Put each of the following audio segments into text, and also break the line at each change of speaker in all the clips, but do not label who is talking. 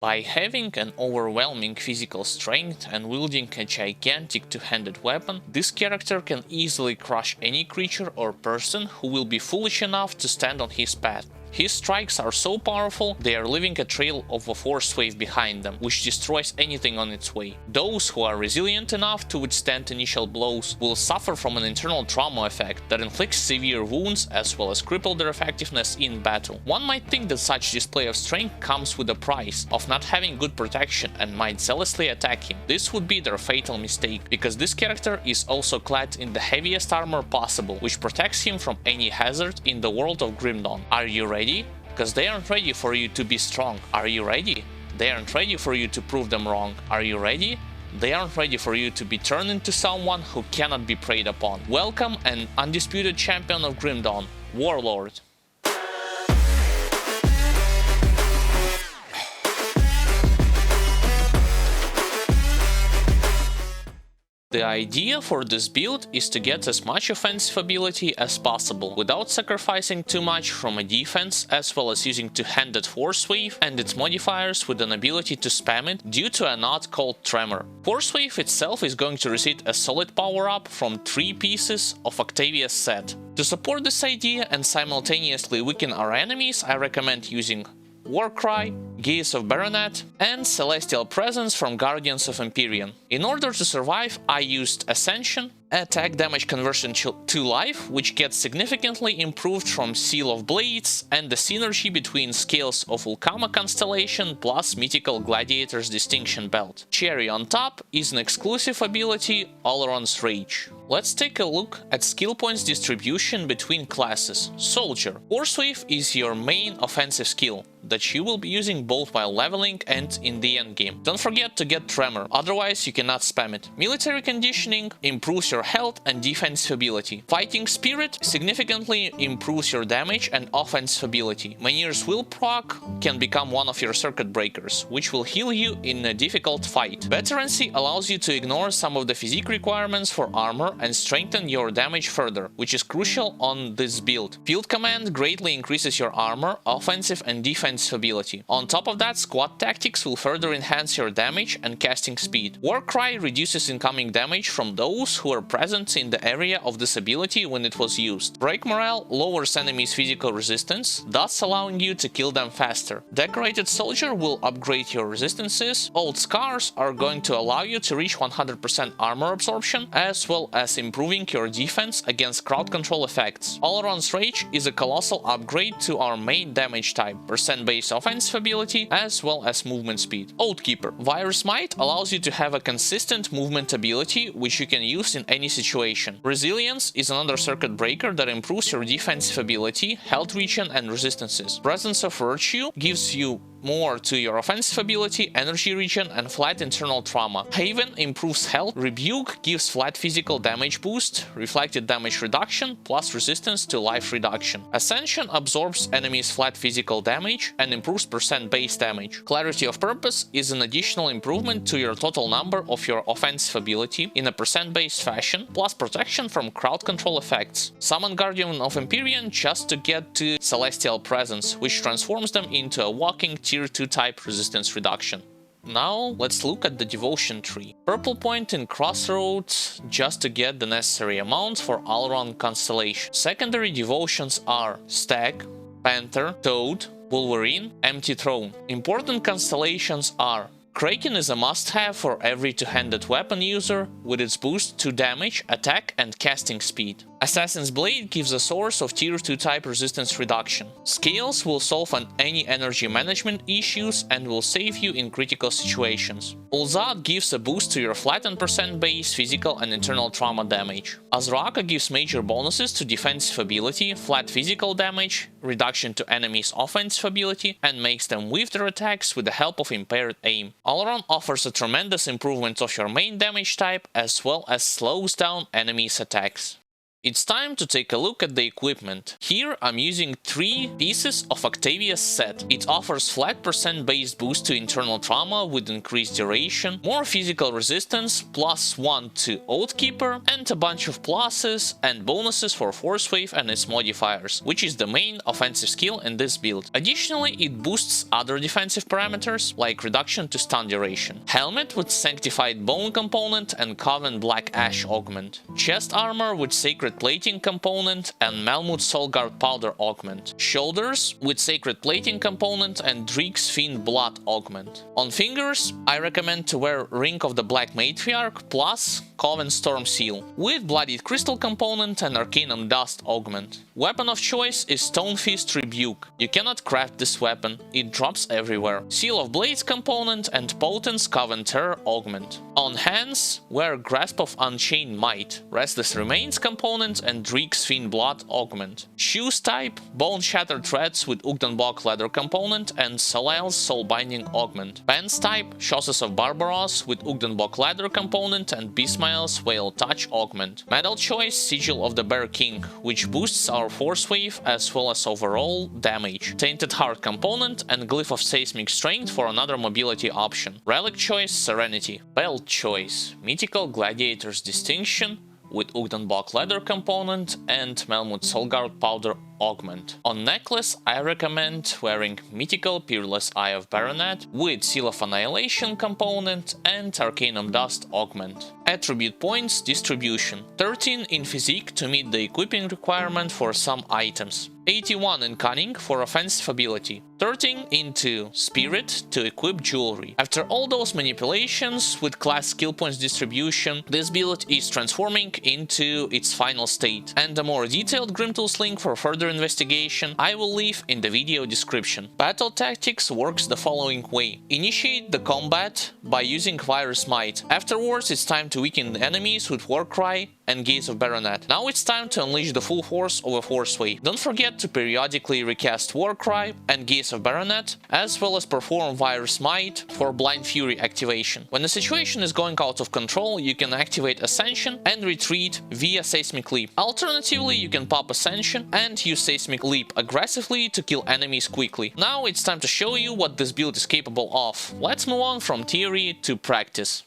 By having an overwhelming physical strength and wielding a gigantic two-handed weapon, this character can easily crush any creature or person who will be foolish enough to stand on his path. His strikes are so powerful, they are leaving a trail of a force wave behind them, which destroys anything on its way. Those who are resilient enough to withstand initial blows will suffer from an internal trauma effect that inflicts severe wounds as well as cripple their effectiveness in battle. One might think that such display of strength comes with a price of not having good protection and might zealously attack him. This would be their fatal mistake, because this character is also clad in the heaviest armor possible, which protects him from any hazard in the world of Grim Dawn. Are you ready? Because they aren't ready for you to be strong. Are you ready? They aren't ready for you to prove them wrong. Are you ready? They aren't ready for you to be turned into someone who cannot be preyed upon. Welcome an undisputed champion of Grim Dawn, Warlord. The idea for this build is to get as much offensive ability as possible, without sacrificing too much from a defense, as well as using two-handed Forcewave and its modifiers with an ability to spam it due to a node called Tremor. Forcewave itself is going to receive a solid power-up from 3 pieces of Octavia's set. To support this idea and simultaneously weaken our enemies, I recommend using Warcry, Gaze of Baronet, and Celestial Presence from Guardians of Empyrean. In order to survive, I used Ascension, attack damage conversion to life, which gets significantly improved from Seal of Blades, and the synergy between Scales of Ulkama Constellation plus Mythical Gladiator's Distinction Belt. Cherry on top is an exclusive ability, Oleron's Rage. Let's take a look at skill points distribution between classes. Soldier. Forcewave is your main offensive skill that you will be using both while leveling and in the endgame. Don't forget to get Tremor, otherwise you cannot spam it. Military Conditioning improves your health and defensive ability. Fighting Spirit significantly improves your damage and offensive ability. Mynheer's Will proc can become one of your circuit breakers, which will heal you in a difficult fight. Veterancy allows you to ignore some of the physique requirements for armor and strengthen your damage further, which is crucial on this build. Field Command greatly increases your armor, offensive and defensive ability. On top of that, Squad Tactics will further enhance your damage and casting speed. Warcry reduces incoming damage from those who are present in the area of this ability when it was used. Break Morale lowers enemies' physical resistance, thus allowing you to kill them faster. Decorated Soldier will upgrade your resistances. Old Scars are going to allow you to reach 100% armor absorption, as well as improving your defense against crowd control effects. Oleron's Rage is a colossal upgrade to our main damage type, percent base offensive ability, as well as movement speed. Oathkeeper. Virus Might allows you to have a consistent movement ability, which you can use in any situation. Resilience is another circuit breaker that improves your defensive ability, health regen and resistances. Presence of Virtue gives you more to your offensive ability, energy regen and flat internal trauma. Haven improves health. Rebuke gives flat physical damage boost, reflected damage reduction, plus resistance to life reduction. Ascension absorbs enemies' flat physical damage and improves percent base damage. Clarity of Purpose is an additional improvement to your total number of your offensive ability in a percent based fashion, plus protection from crowd control effects. Summon Guardian of Empyrean just to get to Celestial Presence, which transforms them into a walking Tier 2 type resistance reduction. Now let's look at the devotion tree. Purple point in Crossroads just to get the necessary amounts for Oleron Constellation. Secondary devotions are Stag, Panther, Toad, Wolverine, Empty Throne. Important constellations are Kraken is a must-have for every two-handed weapon user, with its boost to damage, attack and casting speed. Assassin's Blade gives a source of Tier 2 type resistance reduction. Scales will solve any energy management issues and will save you in critical situations. Ulzad gives a boost to your flattened percent base, physical and internal trauma damage. Azraka gives major bonuses to defensive ability, flat physical damage, reduction to enemies' offensive ability, and makes them whiff their attacks with the help of impaired aim. Oleron offers a tremendous improvement of your main damage type, as well as slows down enemies' attacks. It's time to take a look at the equipment. Here I'm using 3 pieces of Octavia's set. It offers flat percent based boost to internal trauma with increased duration, more physical resistance, +1 to Oathkeeper, and a bunch of pluses and bonuses for Forcewave and its modifiers, which is the main offensive skill in this build. Additionally, it boosts other defensive parameters, like reduction to stun duration. Helmet with Sanctified Bone component and Coven Black Ash augment. Chest armor with Sacred Plating component and Malmut Soulguard Powder augment. Shoulders with Sacred Plating component and Dreek's Fiend Blood augment. On fingers, I recommend to wear Ring of the Black Matriarch plus Coven Storm Seal, with Bloodied Crystal component and Arcanum Dust augment. Weapon of choice is Stone Fist Rebuke. You cannot craft this weapon, it drops everywhere. Seal of Blades component and Potence Coven Terror augment. On hands, wear Grasp of Unchained Might, Restless Remains component and Dreek's Fiend Blood augment. Shoes type, Bone Shattered Threads with Ugdenbok Leather component and Soleil's Soulbinding augment. Pants type, Chauces of Barbaros with Ugdenbok Leather component and Bismael's Whale Touch augment. Medal choice, Sigil of the Bear King, which boosts our Forcewave as well as overall damage. Tainted Heart component and Glyph of Seismic Strength for another mobility option. Relic choice, Serenity. Belt choice, Mythical Gladiator's Distinction with Ugdenbok Leather component and Malmut Soulguard Powder augment. On necklace, I recommend wearing Mythical Peerless Eye of Baronet with Seal of Annihilation component and Arcanum Dust augment. Attribute points distribution: 13 in physique to meet the equipping requirement for some items, 81 in cunning for offensive ability, 13 into spirit to equip jewelry. After all those manipulations with class skill points distribution, this build is transforming into its final state, and a more detailed Grimtools link for further investigation I will leave in the video description. Battle tactics works the following way. Initiate the combat by using Virus Might. Afterwards it's time to weaken the enemies with Warcry and Gaze of Baronet. Now it's time to unleash the full force of a Forcewave. Don't forget to periodically recast Warcry and Gaze of Baronet, as well as perform Virus Might for Blind Fury activation. When the situation is going out of control, you can activate Ascension and retreat via Seismic Leap. Alternatively, you can pop Ascension and use Seismic Leap aggressively to kill enemies quickly. Now it's time to show you what this build is capable of. Let's move on from theory to practice.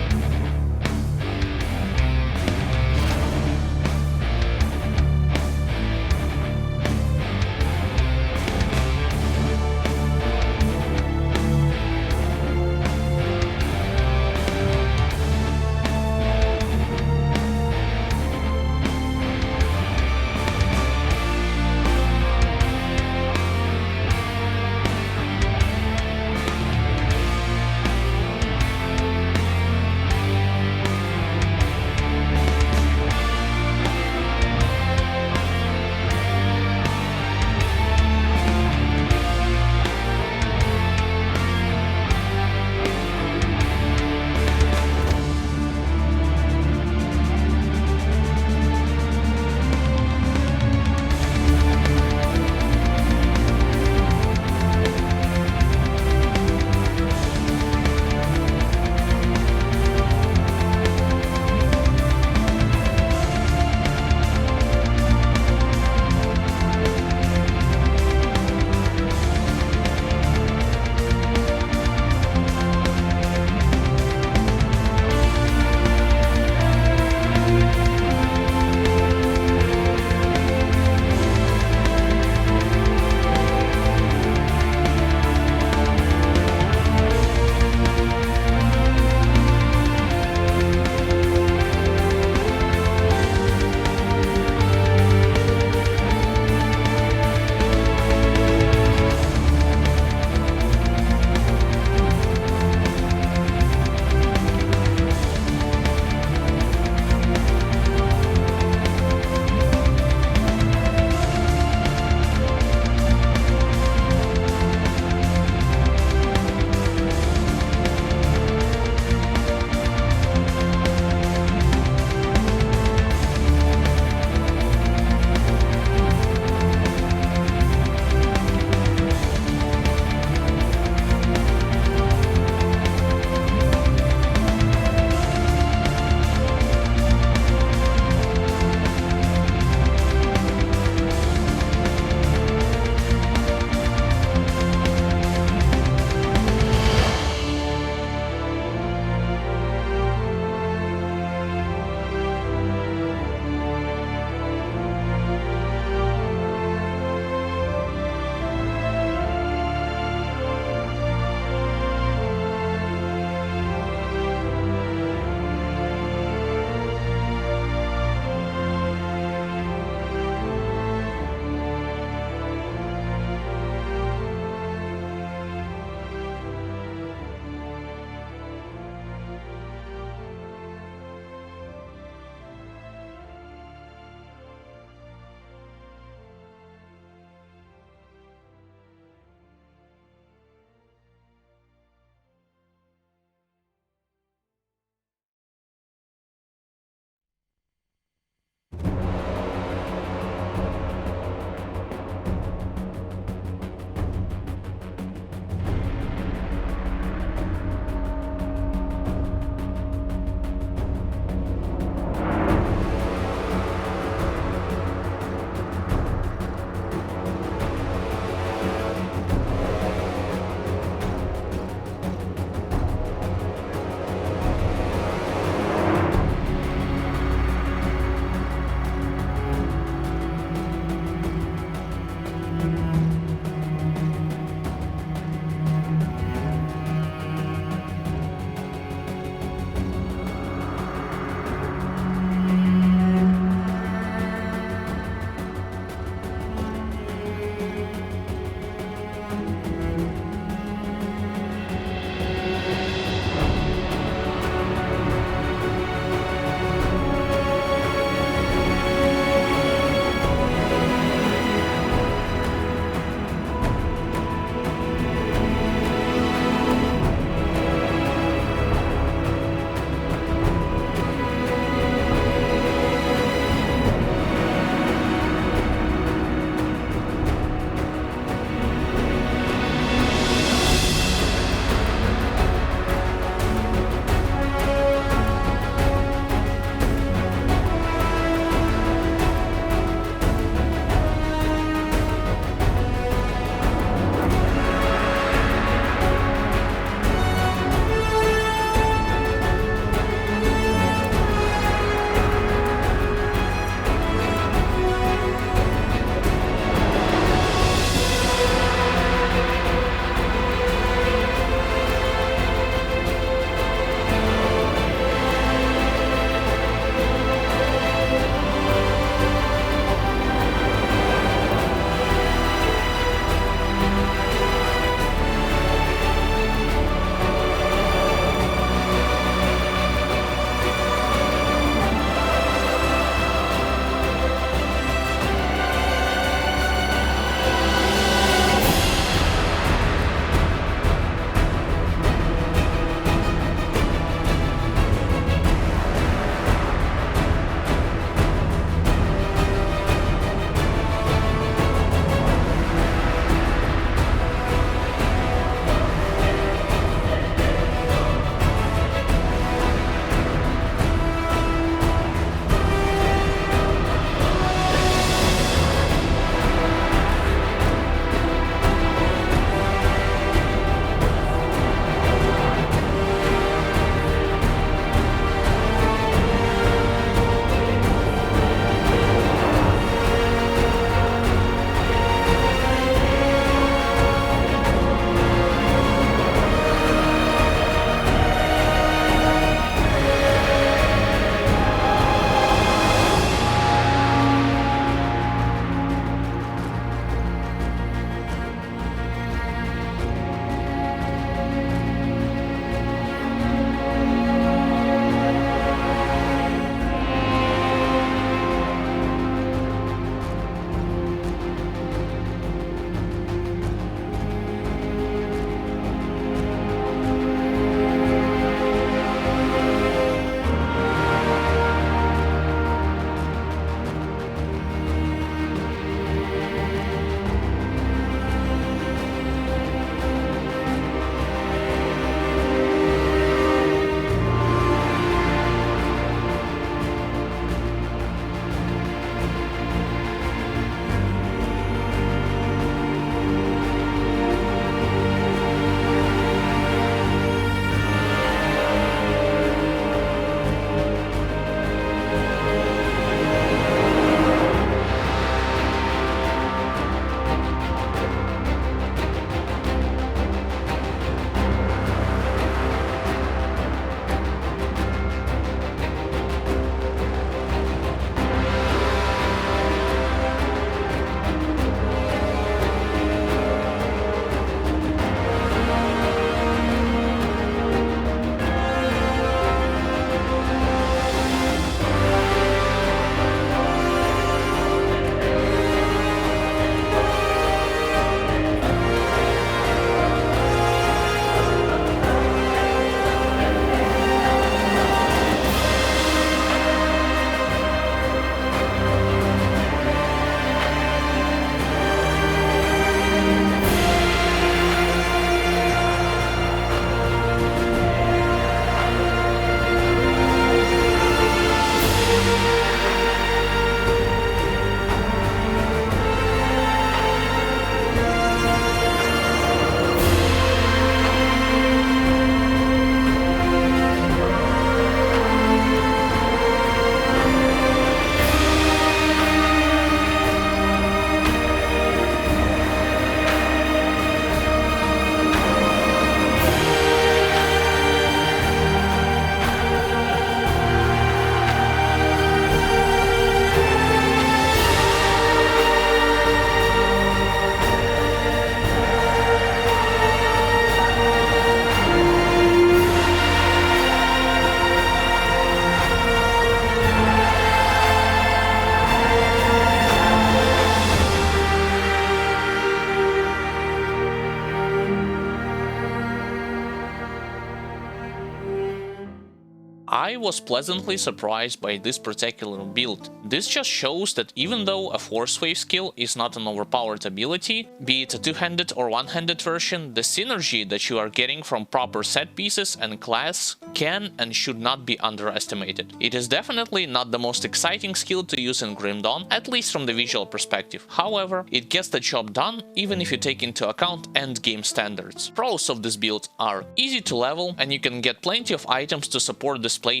I was pleasantly surprised by this particular build. This just shows that even though a Forcewave skill is not an overpowered ability, be it a two-handed or one-handed version, the synergy that you are getting from proper set pieces and class can and should not be underestimated. It is definitely not the most exciting skill to use in Grim Dawn, at least from the visual perspective. However, it gets the job done even if you take into account endgame standards. Pros of this build are easy to level, and you can get plenty of items to support this playstyle.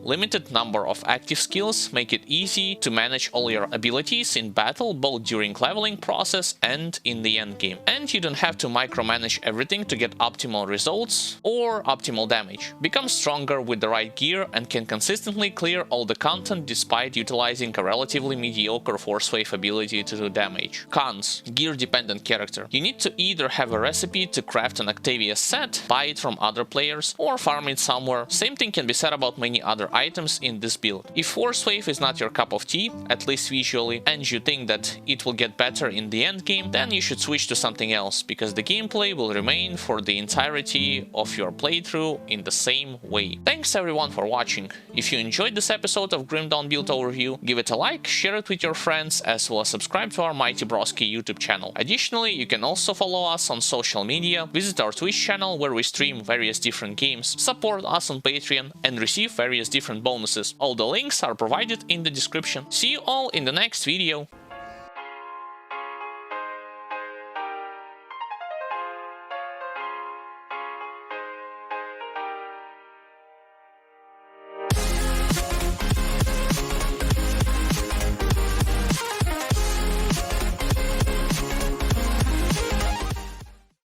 Limited number of active skills make it easy to manage all your abilities in battle, both during leveling process and in the endgame. And you don't have to micromanage everything to get optimal results or optimal damage. Become stronger with the right gear and can consistently clear all the content despite utilizing a relatively mediocre Forcewave ability to do damage. Cons: gear dependent character. You need to either have a recipe to craft an Octavia set, buy it from other players, or farm it somewhere. Same thing can be said about many other items in this build. If Forcewave is not your cup of tea, at least visually, and you think that it will get better in the endgame, then you should switch to something else, because the gameplay will remain for the entirety of your playthrough in the same way. Thanks everyone for watching. If you enjoyed this episode of Grim Dawn Build Overview, give it a like, share it with your friends, as well as subscribe to our MightyBrosky YouTube channel. Additionally, you can also follow us on social media, visit our Twitch channel where we stream various different games, support us on Patreon, and receive various different bonuses. All the links are provided in the description. See you all in the next video.